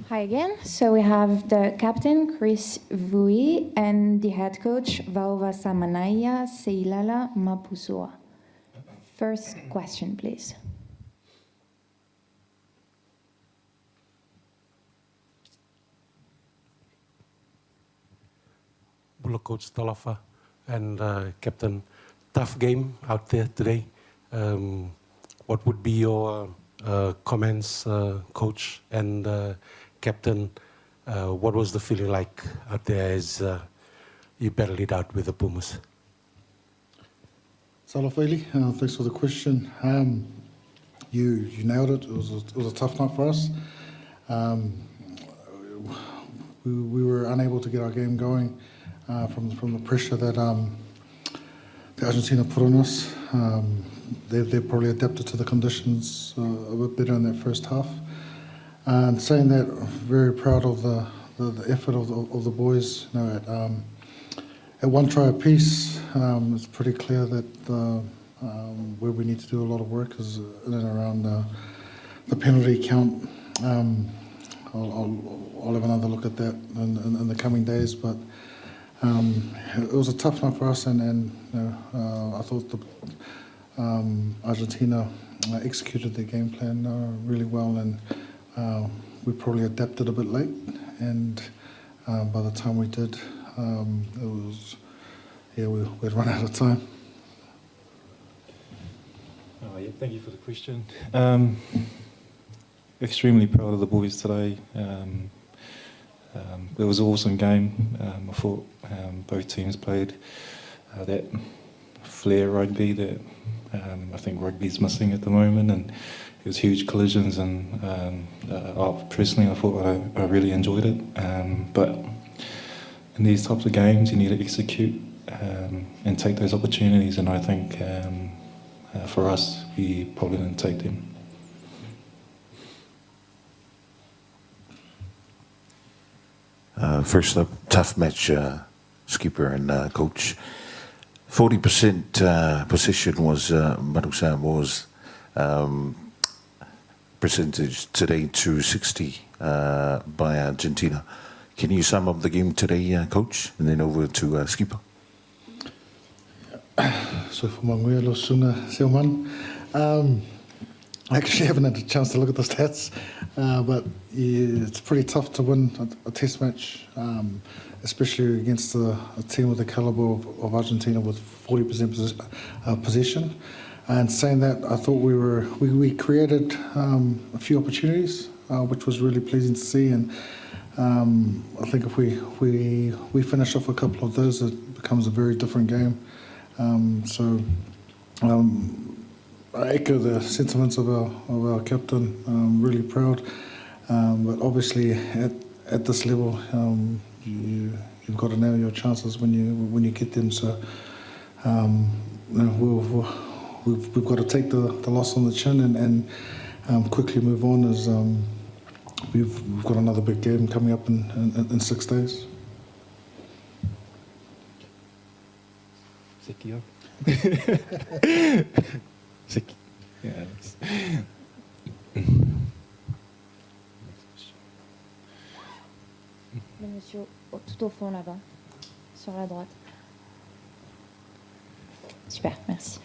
Hi again. So we have the captain, Chris Vui, and the head coach, Vaovasamanaia, Seilala, Maposua. First question, please. Bullock Coach Talafa and Captain, tough game out there today. What would be your comments, Coach and Captain? What was the feeling like out there as you battled it out with the Pumas? Salafeli, thanks for the question. You nailed it. It was a tough night for us. We were unable to get our game going from the pressure that the Argentina put on us. They probably adapted to the conditions a bit better in that first half. And saying that, very proud of the effort of the boys. You know, at one try apiece, it's pretty clear that where we need to do a lot of work is in and around the penalty count. I'll have another look at that in the coming days, but it was a tough night for us, and you know, I thought Argentina executed their game plan really well, and we probably adapted a bit late, and by the time we did, it was, we'd run out of time. Yeah, thank you for the question. Extremely proud of the boys today. It was an awesome game. I thought both teams played that flair rugby that I think rugby's missing at the moment, and it was huge collisions, and personally I thought I really enjoyed it. But in these types of games you need to execute and take those opportunities, and I think for us we probably didn't take them. First up, tough match, skipper and coach. 40% possession was Manu Samoa's percentage today to 60 by Argentina. Can you sum up the game today, coach, and then over to skipper? So for Manguelo Suna Silman, I actually haven't had a chance to look at the stats, but yeah, it's pretty tough to win a test match, especially against a team with the caliber of Argentina with 40% possession. And saying that, I thought we created a few opportunities, which was really pleasing to see. And I think if we finish off a couple of those, it becomes a very different game. I echo the sentiments of our captain. I'm really proud, but obviously at this level, you've got to nail your chances when you get them. So we've got to take the loss on the chin and quickly move on, as we've got another big game coming up in 6 days. Sekio. Yes. Le monsieur tout au fond là-bas, sur la droite. Super, merci.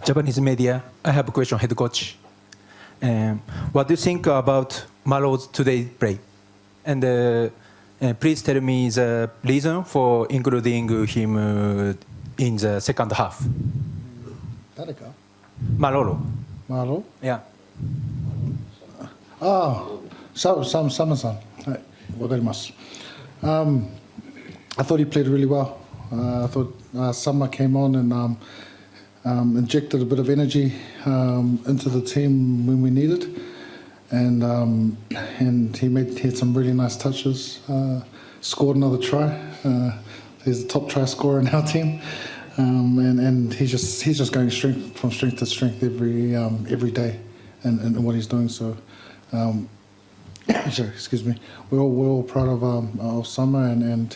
Japanese media, I have a question, head coach. What do you think about Malo's today's play? And please tell me the reason for including him in the second half. Tareka? Malolo. Malo? Yeah. Sama-san. Right. Wagarimasu. I thought he played really well. I thought Sama came on and injected a bit of energy into the team when we needed, and he had some really nice touches. Scored another try. He's the top try scorer in our team, and he's just going from strength to strength every day, and what he's doing. So, sorry, excuse me. We're all proud of Sama, and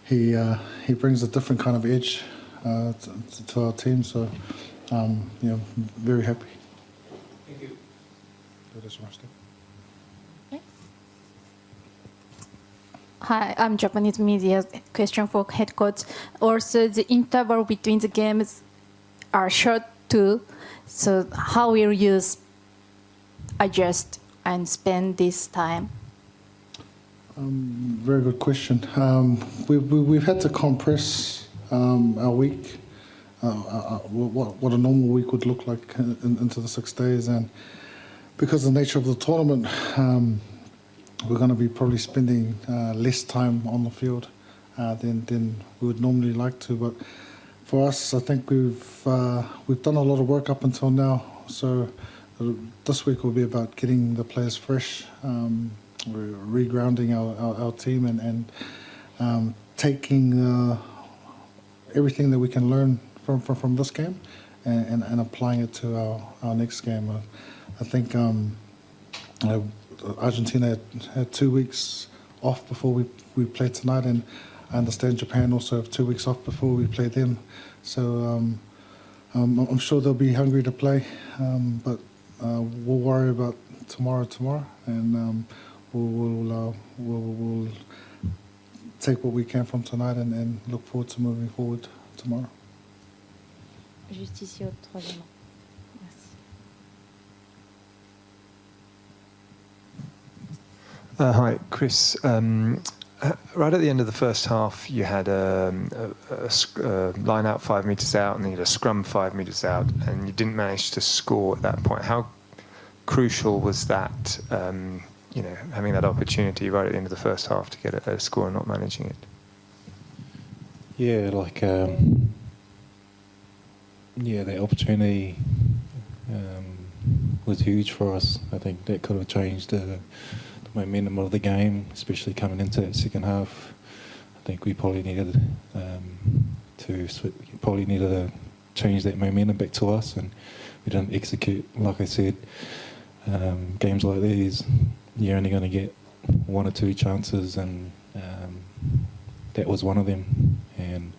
he brings a different kind of edge to our team. So, very happy. Thank you. Hi, I'm Japanese media. Question for head coach. Also, the interval between the games are short too. So how will you adjust and spend this time? Very good question. We've had to compress our week, what a normal week would look like into the 6 days, and because of the nature of the tournament, we're going to be probably spending less time on the field than we would normally like to. But for us, I think we've done a lot of work up until now. So this week will be about getting the players fresh, regrounding our team, and taking everything that we can learn from this game and applying it to our next game. I think Argentina had 2 weeks off before we played tonight, and I understand Japan also have 2 weeks off before we play them. So I'm sure they'll be hungry to play, but we'll worry about tomorrow, and we'll take what we can from tonight and look forward to moving forward tomorrow. Juste ici au troisième. Merci. Hi, Chris. Right at the end of the first half, you had a line out 5 metres out, and then you had a scrum 5 metres out, and you didn't manage to score at that point. How crucial was that, having that opportunity right at the end of the first half to get a score and not managing it? Yeah, the opportunity was huge for us. I think that could have changed the momentum of the game, especially coming into that second half. I think we probably needed to change that momentum back to us, and we didn't execute. Like I said, games like these, you're only going to get 1 or 2 chances, and that was one of them. And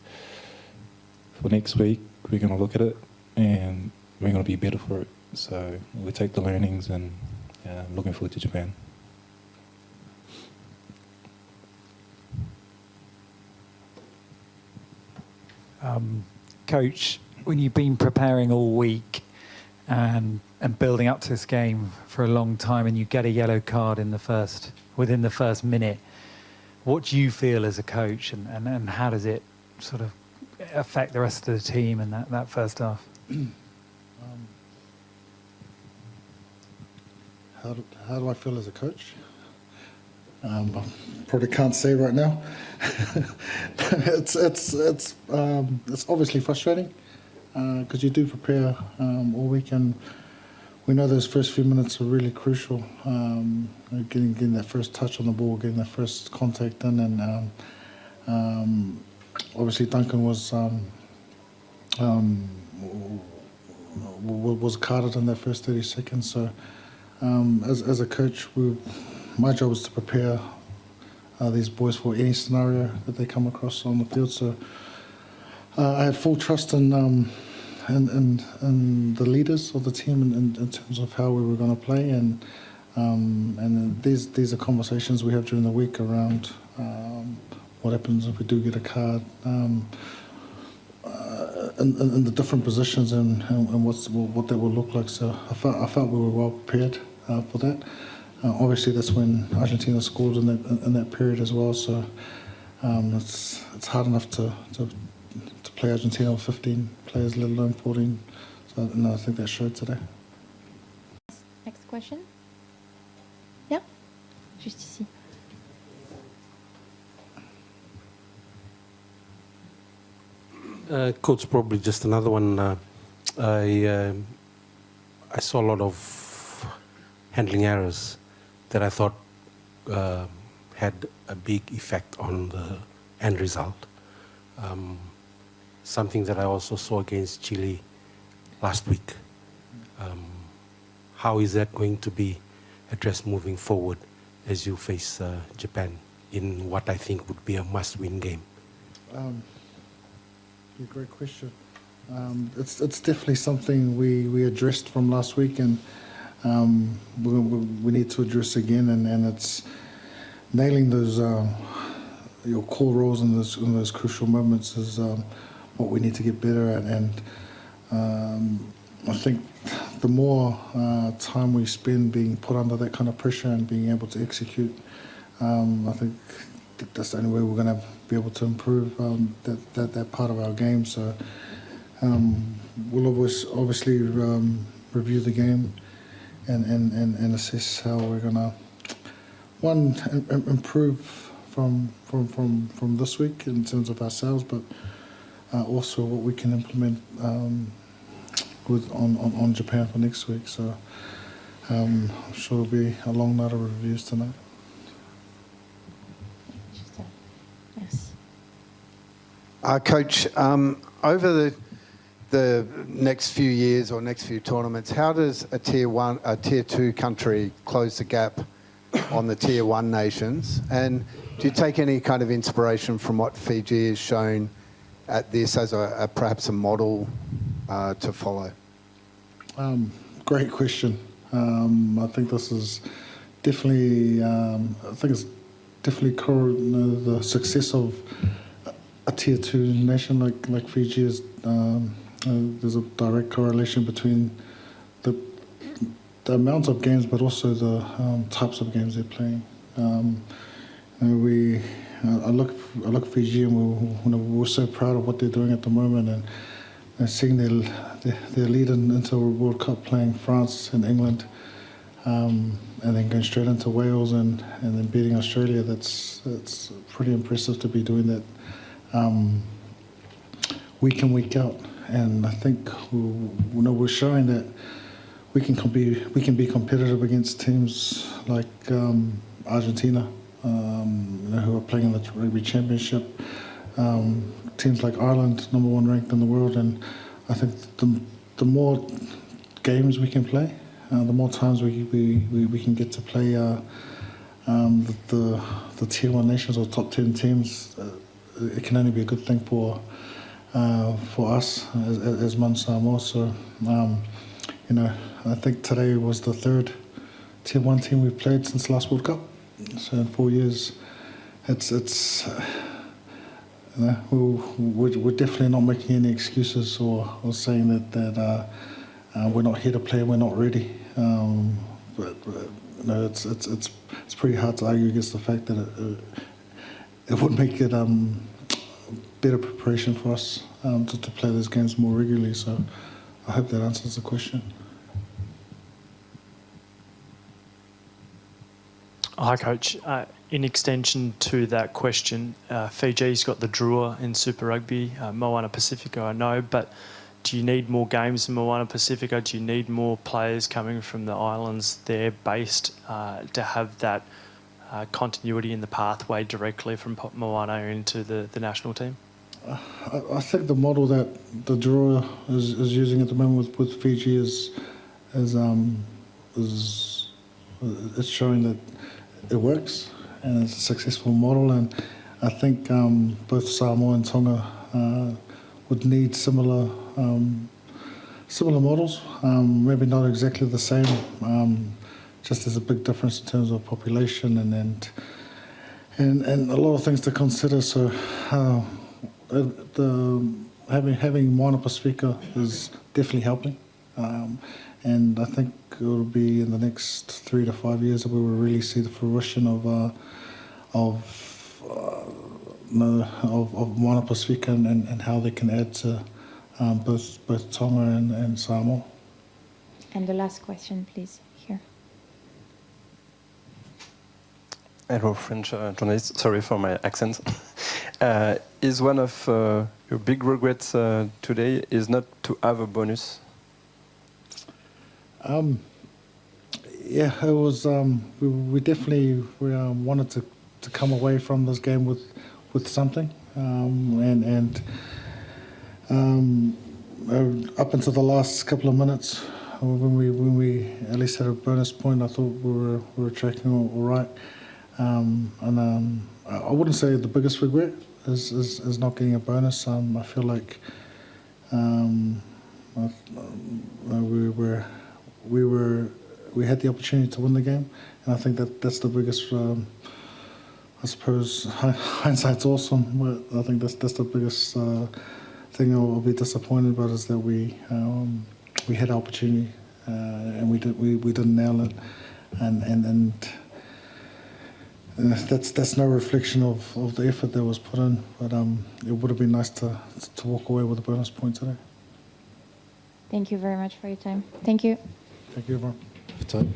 for next week, we're going to look at it, and we're going to be better for it. So we take the learnings, and looking forward to Japan. Coach, when you've been preparing all week and building up to this game for a long time, and you get a yellow card within the first minute, what do you feel as a coach, and how does it sort of affect the rest of the team in that first half? How do I feel as a coach? I probably can't say right now. It's obviously frustrating because you do prepare all week, and we know those first few minutes are really crucial. Getting that first touch on the ball, getting that first contact in, and obviously Duncan was carded in that first 30 seconds. So as a coach, my job is to prepare these boys for any scenario that they come across on the field. So I had full trust in the leaders of the team in terms of how we were going to play, and these are conversations we have during the week around what happens if we do get a card, and the different positions and what that will look like. So I felt we were well prepared for that. Obviously, that's when Argentina scored in that period as well. So it's hard enough to play Argentina with 15 players, let alone 14. So I think that showed today. Next question. Yeah, juste ici. Coach, probably just another one. I saw a lot of handling errors that I thought had a big effect on the end result. Something that I also saw against Chile last week. How is that going to be addressed moving forward as you face Japan in what I think would be a must-win game? Great question. It's definitely something we addressed from last week, and we need to address again, and it's nailing those your core roles in those crucial moments is what we need to get better at. And I think the more time we spend being put under that kind of pressure and being able to execute, I think that's the only way we're going to be able to improve that part of our game. So we'll obviously review the game and assess how we're going to improve from this week in terms of ourselves, but also what we can implement on Japan for next week. So I'm sure there'll be a long night of reviews tonight. Yes. Coach, over the next few years or next few tournaments, how does a tier 2 country close the gap on the tier 1 nations? And do you take any kind of inspiration from what Fiji has shown at this as perhaps a model to follow? Great question. I think this is definitely, it's definitely the success of a tier 2 nation like Fiji is. There's a direct correlation between the amount of games, but also the types of games they're playing. I look at Fiji and we're so proud of what they're doing at the moment, and seeing their lead into a World Cup, playing France and England, and then going straight into Wales and then beating Australia. That's pretty impressive to be doing that week in, week out. And I think we're showing that we can be competitive against teams like Argentina, who are playing in the Rugby Championship, teams like Ireland, number 1 ranked in the world. And I think the more games we can play, the more times we can get to play the tier 1 nations or top 10 teams, it can only be a good thing for us as Manu Samoa. So, I think today was the 3rd tier 1 team we've played since last World Cup. So in 4 years, we're definitely not making any excuses or saying that we're not here to play, we're not ready. But it's pretty hard to argue against the fact that it would make it better preparation for us to play those games more regularly. So I hope that answers the question. Hi, Coach. In extension to that question, Fiji's got the Drua in Super Rugby, Moana Pacifica, I know, but do you need more games in Moana Pacifica? Do you need more players coming from the islands there based to have that continuity in the pathway directly from Moana into the national team? I think the model that the Drua is using at the moment with Fiji is it's showing that it works and it's a successful model. And I think both Samoa and Tonga would need similar models. Maybe not exactly the same. Just there's a big difference in terms of population and a lot of things to consider. So having Moana Pacifica is definitely helping, and I think it will be in the next 3 to 5 years that we will really see the fruition of Moana Pacifica and how they can add to both Tonga and Samoa. And the last question, please, here. Hello, French journalist. Sorry for my accent. Is one of your big regrets today is not to have a bonus? Yeah, it was. We definitely wanted to come away from this game with something, and up until the last couple of minutes, when we at least had a bonus point, I thought we were tracking all right. I wouldn't say the biggest regret is not getting a bonus. I feel like we had the opportunity to win the game, and I think that's the biggest I suppose hindsight's awesome, but I think that's the biggest thing I'll be disappointed about is that we had opportunity and we didn't nail it, and that's no reflection of the effort that was put in. But it would have been nice to walk away with a bonus point today. Thank you very much for your time. Thank you. Thank you, everyone. For time.